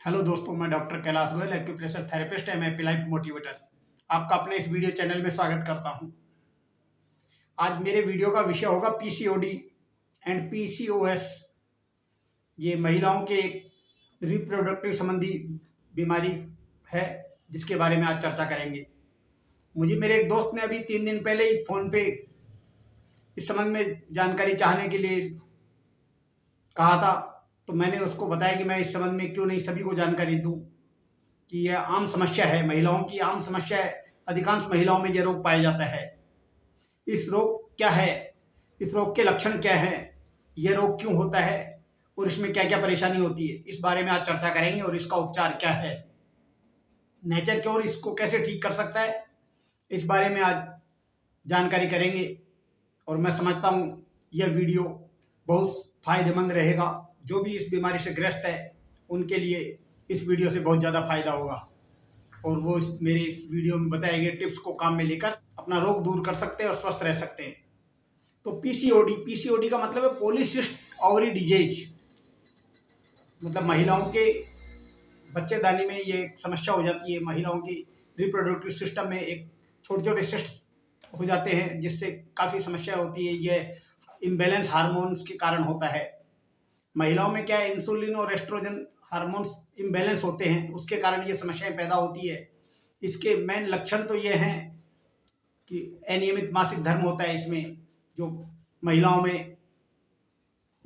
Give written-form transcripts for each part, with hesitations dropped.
Hello दोस्तों, मैं doctor Kailash Goyal, acupressure therapist M A life motivator. आपका अपने इस वीडियो चैनल में स्वागत करता हूं। आज मेरे वीडियो का विषय होगा पीसीओडी एंड पीसीओएस। ये महिलाओं के एक रिप्रोडक्टिव संबंधी बीमारी है, जिसके बारे में आज चर्चा करेंगे। मुझे मेरे एक दोस्त ने अभी 3 दिन पहले ही फोन पे इस संबंध में जानकारी चाहने के लिए कहा था, तो मैंने उसको बताया कि मैं इस संबंध में क्यों नहीं सभी को जानकारी दूं कि यह आम समस्या है, महिलाओं की आम समस्या है। अधिकांश महिलाओं में यह रोग पाया जाता है। इस रोग क्या है, इस रोग के लक्षण क्या हैं, यह रोग क्यों होता है और इसमें क्या क्या परेशानी होती है, इस बारे में आज चर्चा करेंगे। और इसका उपचार क्या है, नेचर की ओर इसको कैसे ठीक कर सकता है, इस बारे में आज जानकारी करेंगे। और मैं समझता हूँ यह वीडियो बहुत फायदेमंद रहेगा। जो भी इस बीमारी से ग्रस्त है उनके लिए इस वीडियो से बहुत ज़्यादा फायदा होगा और वो मेरे इस वीडियो में बताए गए टिप्स को काम में लेकर अपना रोग दूर कर सकते हैं और स्वस्थ रह सकते हैं। तो पीसीओडी का मतलब है पॉलीसिस्टिक ओवरी डिजीज। मतलब महिलाओं के बच्चेदानी में ये समस्या हो जाती है। महिलाओं की रिप्रोडक्टिव सिस्टम में एक छोटे छोटे सिस्ट हो जाते हैं, जिससे काफ़ी समस्या होती है। यह इम्बैलेंस हार्मोन्स के कारण होता है। महिलाओं में क्या है, इंसुलिन और एस्ट्रोजन हार्मोन्स इम्बैलेंस होते हैं, उसके कारण ये समस्याएं पैदा होती है। इसके मेन लक्षण तो ये हैं कि अनियमित मासिक धर्म होता है। इसमें जो महिलाओं में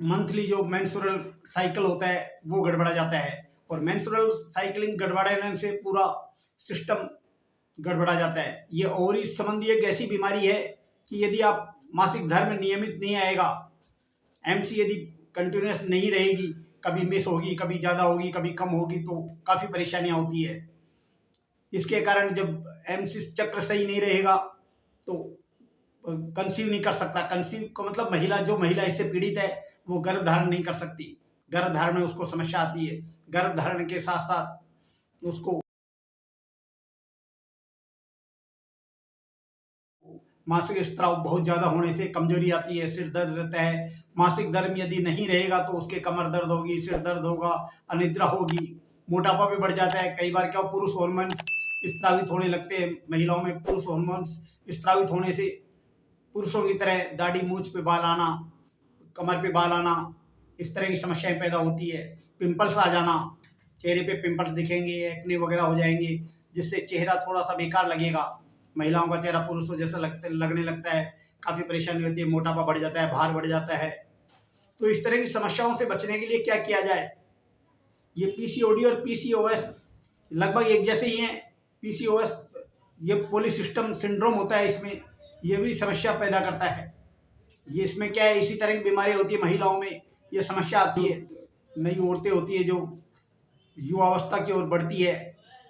मंथली जो मेंस्ट्रुअल साइकिल होता है वो गड़बड़ा जाता है, और मेंस्ट्रुअल साइकिलिंग गड़बड़ाने से पूरा सिस्टम गड़बड़ा जाता है। ये ओवरी संबंधी एक ऐसी बीमारी है कि यदि आप मासिक धर्म नियमित नहीं आएगा, एमसी यदि कंटिन्यूस नहीं रहेगी, कभी मिस होगी, कभी ज़्यादा होगी, कभी कम होगी, तो काफ़ी परेशानियां होती है। इसके कारण जब एमसी चक्र सही नहीं रहेगा तो कंसीव नहीं कर सकता। कंसीव का मतलब जो महिला इससे पीड़ित है वो गर्भ धारण नहीं कर सकती। गर्भ धारण में उसको समस्या आती है। गर्भ धारण के साथ साथ उसको मासिक स्त्राव बहुत ज्यादा होने से कमजोरी आती है, सिर दर्द रहता है। मासिक धर्म यदि नहीं रहेगा तो उसके कमर दर्द होगी, सिर दर्द होगा, अनिद्रा होगी, मोटापा भी बढ़ जाता है। कई बार क्या पुरुष हार्मोन्स स्त्रावित होने लगते हैं। महिलाओं में पुरुष हार्मोन्स स्त्रावित होने से पुरुषों की तरह दाढ़ी मूछ पे बाल आना, कमर पे बाल आना, इस तरह की समस्याएं पैदा होती है। पिंपल्स आ जाना, चेहरे पे पिंपल्स दिखेंगे, एक्ने वगैरह हो जाएंगे, जिससे चेहरा थोड़ा सा बेकार लगेगा। महिलाओं का चेहरा पुरुषों जैसा लगने लगता है। काफ़ी परेशानी होती है, मोटापा बढ़ जाता है, भार बढ़ जाता है। तो इस तरह की समस्याओं से बचने के लिए क्या किया जाए। ये पीसीओडी और पीसीओएस लगभग एक जैसे ही हैं। पीसीओएस ये पॉलीसिस्टम सिंड्रोम होता है, इसमें ये भी समस्या पैदा करता है। ये इसमें क्या है, इसी तरह की बीमारी होती है महिलाओं में, ये समस्या आती है। नई औरतें होती है जो युवावस्था की ओर बढ़ती है,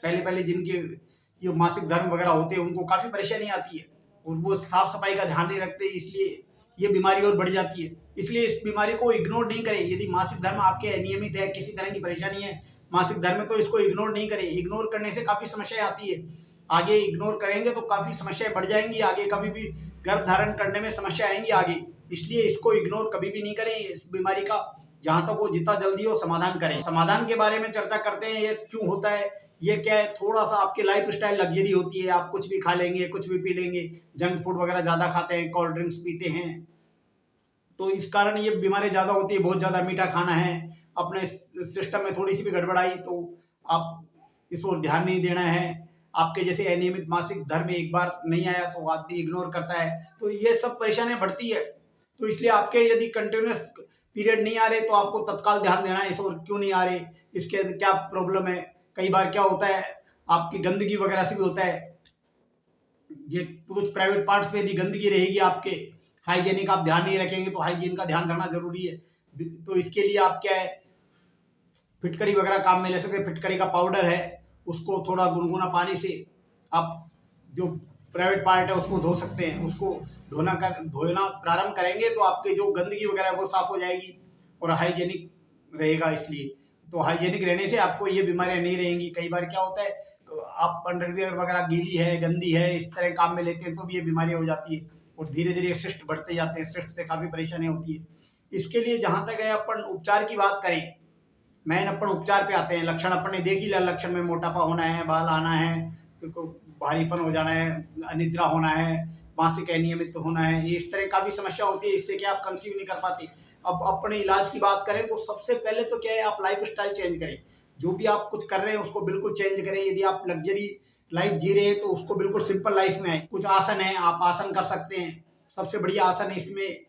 पहले पहले जिनके जो मासिक धर्म वगैरह होते हैं उनको काफ़ी परेशानी आती है और वो साफ सफाई का ध्यान नहीं रखते, इसलिए ये बीमारी और बढ़ जाती है। इसलिए इस बीमारी को इग्नोर नहीं करें। यदि मासिक धर्म आपके अनियमित है, किसी तरह की परेशानी है मासिक धर्म में, तो इसको इग्नोर नहीं करें। इग्नोर करने से काफ़ी समस्याएं आती है। आगे इग्नोर करेंगे तो काफ़ी समस्याएं बढ़ जाएंगी, आगे कभी भी गर्भ धारण करने में समस्या आएंगी आगे। इसलिए इसको इग्नोर कभी भी नहीं करें। इस बीमारी का जहां तक हो जितना जल्दी हो समाधान करें। समाधान के बारे में चर्चा करते हैं। ये क्यों होता है, ये क्या है, थोड़ा सा आपकी लाइफ स्टाइल लग्जरी होती है। आप कुछ भी खा लेंगे, कुछ भी पी लेंगे, जंक फूड वगैरह ज़्यादा खाते हैं, कोल्ड ड्रिंक्स पीते हैं, तो इस कारण ये बीमारी ज़्यादा होती है। बहुत ज़्यादा मीठा खाना है, अपने सिस्टम में थोड़ी सी भी गड़बड़ाई तो आप इस ओर ध्यान नहीं देना है। आपके जैसे अनियमित मासिक धर्म एक बार नहीं आया तो आदमी इग्नोर करता है, तो ये सब परेशानियां बढ़ती है। तो इसलिए आपके यदि कंटिन्यूस पीरियड नहीं आ रहे तो आपको तत्काल ध्यान देना है इस ओर, क्यों नहीं आ रहे, इसके क्या प्रॉब्लम है। कई बार क्या होता है, आपकी गंदगी वगैरह से भी होता है। ये कुछ प्राइवेट पार्ट्स पे यदि गंदगी रहेगी, आपके हाइजीनिक आप ध्यान नहीं रखेंगे, तो हाइजीन का ध्यान रखना जरूरी है। तो इसके लिए आप क्या है, फिटकड़ी वगैरह काम में ले सकते हैं। फिटकड़ी का पाउडर है, उसको थोड़ा गुनगुना पानी से आप जो प्राइवेट पार्ट है उसको धो सकते हैं। उसको धोना प्रारंभ करेंगे तो आपके जो गंदगी वगैरह है वो साफ हो जाएगी और हाइजीनिक रहेगा। इसलिए तो हाइजीनिक रहने से आपको ये बीमारियां नहीं रहेंगी। कई बार क्या होता है, आप अंडरवियर वगैरह गीली है, गंदी है, इस तरह काम में लेते हैं तो भी ये बीमारियां हो जाती है और धीरे धीरे सिस्ट बढ़ते जाते हैं। सिस्ट से काफ़ी परेशानी होती है। इसके लिए जहाँ तक है अपन उपचार की बात करें मेन अपन उपचार पे आते हैं। लक्षण अपन ने देख ही लिया, लक्षण में मोटापा होना है, बाल आना है, तो भारीपन हो जाना है, अनिद्रा होना है, मासिक अनियमित होना है, ये इस तरह का भी समस्या होती है। इससे क्या आप कंसीव नहीं कर पाती। अब अपने इलाज की बात करें तो सबसे पहले तो क्या है, आप लाइफ स्टाइल चेंज करें। जो भी आप कुछ कर रहे हैं उसको बिल्कुल चेंज करें। यदि आप लग्जरी लाइफ जी रहे हैं तो उसको बिल्कुल सिंपल लाइफ में आए। कुछ आसन है, आप आसन कर सकते हैं। सबसे बढ़िया आसन है इसमें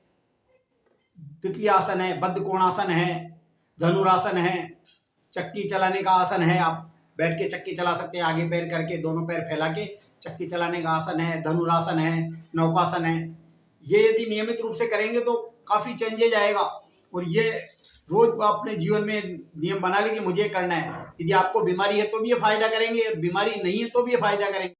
तितली आसन है, बद्ध कोणासन है, धनुरासन है, चक्की चलाने का आसन है। आप बैठ के चक्की चला सकते हैं, आगे पैर करके दोनों पैर फैला के चक्की चलाने का आसन है, धनुरासन है, नौकासन है। ये यदि नियमित रूप से करेंगे तो काफी चेंजेज आएगा। और ये रोज अपने जीवन में नियम बना ले कि मुझे करना है। यदि आपको बीमारी है तो भी ये फायदा करेंगे, बीमारी नहीं है तो भी ये फायदा करेंगे।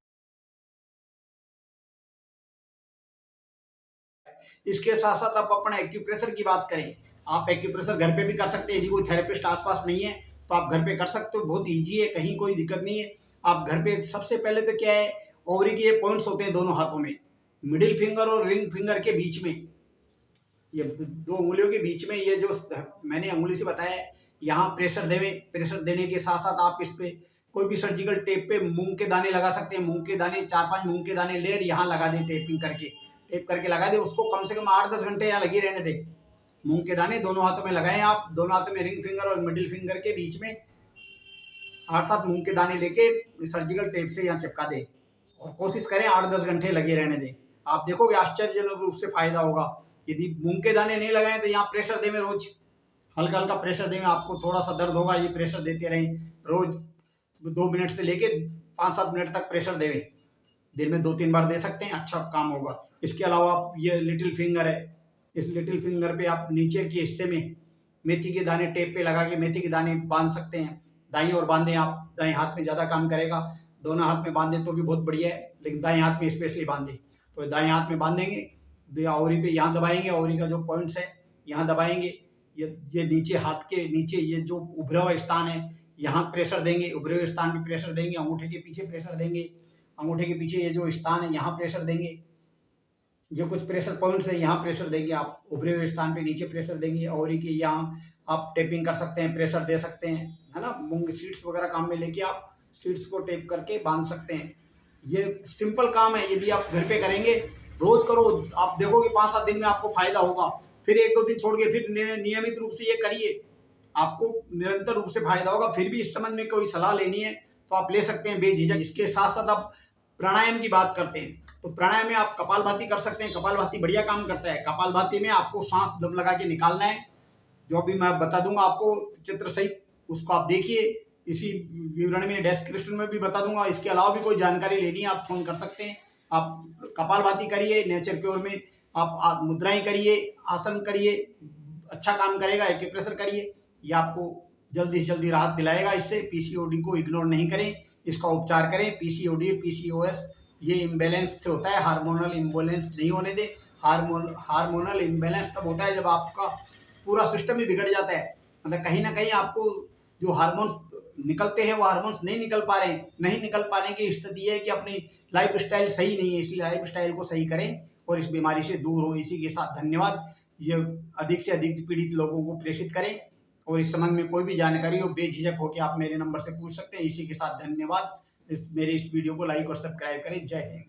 इसके साथ साथ आप अपना एक्यूप्रेशर की बात करें, आप एक्यूप्रेशर घर पे भी कर सकते हैं। यदि कोई थेरेपिस्ट आसपास नहीं है तो आप घर पे कर सकते हो, बहुत ईजी है, कहीं कोई दिक्कत नहीं है। आप घर पे सबसे पहले तो क्या है, ओवरी के ये पॉइंट्स होते हैं दोनों हाथों में, मिडिल फिंगर और रिंग फिंगर के बीच में, ये दो उंगलियों के बीच में, ये जो मैंने अंगुली से बताया है, यहाँ प्रेशर देवे। प्रेशर देने के साथ साथ आप इस पे कोई भी सर्जिकल टेप पे मूंग के दाने लगा सकते हैं। मूंग के दाने 4-5 मूंग के दाने लेयर यहाँ लगा दें, टेपिंग करके, टेप करके लगा दे। उसको कम से कम 8-10 घंटे यहाँ लगी रहने दें। मूंग के दाने दोनों हाथों में लगाएं आप, दोनों हाथों में रिंग फिंगर और मिडिल फिंगर के बीच में 8-7 मूंग के दाने लेके सर्जिकल टेप से यहाँ चिपका दें और कोशिश करें 8-10 घंटे लगे रहने दें। आप देखोगे आश्चर्यजनक रूप से फायदा होगा। यदि मूंग के दाने नहीं लगाए तो यहाँ प्रेशर देवें, रोज हल्का हल्का प्रेशर देवें। आपको थोड़ा सा दर्द होगा, ये प्रेशर देते रहें रोज 2 मिनट से लेके 5-7 मिनट तक प्रेशर देवें। दिन में 2-3 बार दे सकते हैं, अच्छा काम होगा। इसके अलावा आप ये लिटिल फिंगर है, इस लिटिल फिंगर पे आप नीचे के हिस्से में मेथी के दाने टेप पे लगा के मेथी के दाने बांध सकते हैं। दाई और बांधें आप, दाएं हाथ में ज़्यादा काम करेगा, दोनों हाथ में बांधें तो भी बहुत बढ़िया है, लेकिन दाएं हाथ में स्पेशली बांधें। तो दाएं हाथ में बांधेंगे तो ओवरी पे यहाँ दबाएंगे, ओवरी का जो पॉइंट्स है यहाँ दबाएंगे। ये नीचे हाथ के नीचे ये जो उभरा हुआ स्थान है यहाँ प्रेशर देंगे, उभरे हुए स्थान पे प्रेशर देंगे। अंगूठे के पीछे प्रेशर देंगे, अंगूठे के पीछे ये जो स्थान है यहाँ प्रेशर देंगे। ये कुछ प्रेशर पॉइंट्स है, यहाँ प्रेशर देंगे आप, उभरे हुए स्थान पे नीचे प्रेशर देंगे। ओवरी के यहाँ आप टेपिंग कर सकते हैं, प्रेशर दे सकते हैं, है ना। मूंग सीड्स वगैरह काम में लेके आप सीड्स को टेप करके बांध सकते हैं। ये सिंपल काम है, यदि आप घर पे करेंगे, रोज करो, आप देखोगे 5-7 दिन में आपको फायदा होगा। फिर 1-2 दिन छोड़ के फिर नियमित रूप से ये करिए, आपको निरंतर रूप से फायदा होगा। फिर भी इस संबंध में कोई सलाह लेनी है तो आप ले सकते हैं बेझिझक। इसके साथ साथ आप प्राणायाम की बात करते हैं तो प्राणायाम में आप कपालभाति कर सकते हैं। कपालभाति बढ़िया काम करता है। कपालभाति में आपको सांस दम लगा के निकालना है, जो अभी मैं बता दूंगा आपको चित्र सहित, उसको आप देखिए। इसी विवरण में डिस्क्रिप्शन में भी बता दूंगा। इसके अलावा भी कोई जानकारी लेनी है आप फोन कर सकते हैं। आप कपालभाति करिए, नेचर प्योर में आप मुद्राएं करिए, आसन करिए, अच्छा काम करेगा। एक्यूप्रेशर करिए, ये आपको जल्दी से जल्दी राहत दिलाएगा। इससे पीसीओडी को इग्नोर नहीं करें, इसका उपचार करें। पीसीओडी पीसीओएस ये इम्बैलेंस से होता है, हार्मोनल इम्बैलेंस नहीं होने दे। हार्मोनल इम्बैलेंस तब होता है जब आपका पूरा सिस्टम ही बिगड़ जाता है, मतलब कहीं ना कहीं आपको जो हार्मोन्स निकलते हैं वो हार्मोन्स नहीं निकल पा रहे हैं। नहीं निकल पाने की स्थिति है कि अपनी लाइफ स्टाइल सही नहीं है, इसलिए लाइफ स्टाइल को सही करें और इस बीमारी से दूर हो। इसी के साथ धन्यवाद। ये अधिक से अधिक पीड़ित लोगों को प्रेषित करें और इस संबंध में कोई भी जानकारी हो बेझिझक होकर आप मेरे नंबर से पूछ सकते हैं। इसी के साथ धन्यवाद। मेरे इस वीडियो को लाइक और सब्सक्राइब करें। जय हिंद।